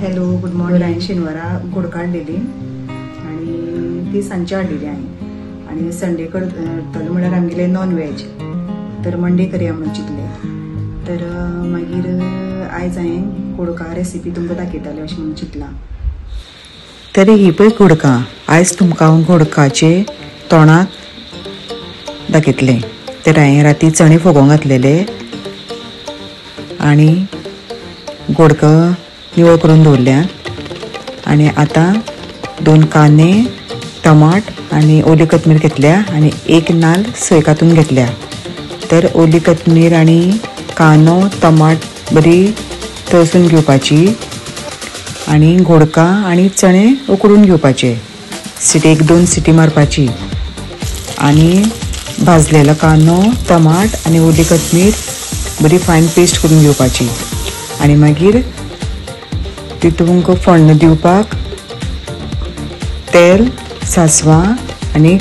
Hello good morning. हांवें शेनवारा गोड काडलेली आनी ती सांजची हाडलेली हांवें आनी संडे करतलो म्हळ्यार आमगेले नॉन वेज. तर मंडे करया म्हणून चिंतले. तर मागीर आयज हांवें गोडका रेसिपी तुमकां दाखयताले अशें म्हणून चिंतलां. तर ही पळय गोडकां. आयज तुमकां हांव गोडकाचे तोंडाक दाखयतलें. तर हांवें राती चणे फोगोवंक घातलेले आनी गोडका निवळ करून दवरल्यात आनी आतां 2 कांदे, टमाट आनी ओली कोथमीर घेतल्या आनी 1 नाल्ल सोय कातून घेतल्या. तर ओली कोथमीर आनी कांदो टमाट बरी तळसून घेवपाची आनी गोडका आनी चणे उकडून घेवपाचे. 1-2 सिटी मारपाची आनी भाजलेलो कांदो टमाट आनी ओली कोथमीर बरी फायन पेस्ट करून घेवपाची. आनी मागीर तितूंक फोण्ण दिवपाक तेल, सासवां आनी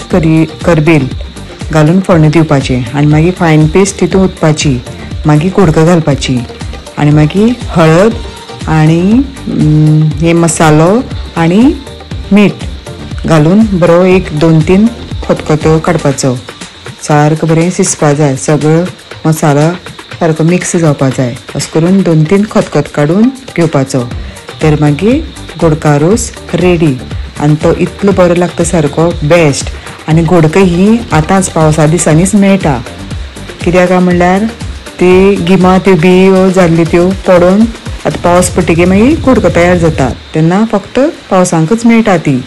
करबेल घालून फोण्ण दिवपाचे आनी मागीर फायन पेस्ट तितून ओतपाची. मागीर गोडका घालपाची आनी मागीर हळद आनी हे मसालो आनी मीठ घालून बरो 1-2-3 खतखतो काडपाचो. सारको बरें शिजपा जाय. सगळो मसालो सारको मिक्स जावपा जाय. अशें करून 2-3 खतखतो काडून घेवपाचो. तर मागीर गोडका रोस रेडी आनी तो इतलो बरो लागता सारको बेस्ट. आनी गोडका ही आतांच पावसा दिसांनीच मेळटा. कित्याक काय म्हणल्यार ती गिमा त्यो बियो जाल्ल्यो त्यो पडून आतां पावस पडटकीर मागीर गोडका तयार जाता तेन्ना फक्त पावसांकच मेळटा ती.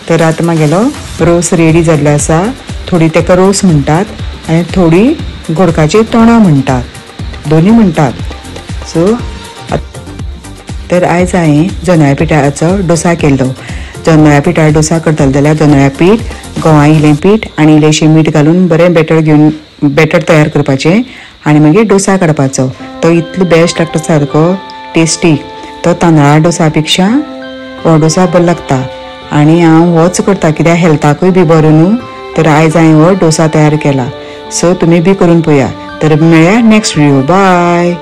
तर आतां म्हागेलो रोस रेडी जाल्लो आसा. थोडी ताका रोस म्हणटात आनी थोडी गोडकाची तोंडां म्हणटात. दोनी म्हणटात. सो तर आयज हांवें जोंधळ्या पिठाचो डोसा केल्लो. जोंधळ्या पिठा डोसा करतलो जाल्यार जोंधळ्या पीठ, गंवा इल्लें पीठ आनी इल्लेंशें मीठ घालून बरें बॅटर तयार करपाचें आनी मागीर डोसा काडपाचो. तो इतलो बेस्ट लागता सारको टेस्टी. तो तांदळा डोसा पेक्षा हो डोसा बरो लागता आनी हांव होच करता कित्याक हेल्थाकूय बी बरो न्हू. तर आयज हांवें हो डोसा तयार केला. सो तुमी बी करून पळया. तर मेळया नेक्स्ट व्हिडिओ. बाय.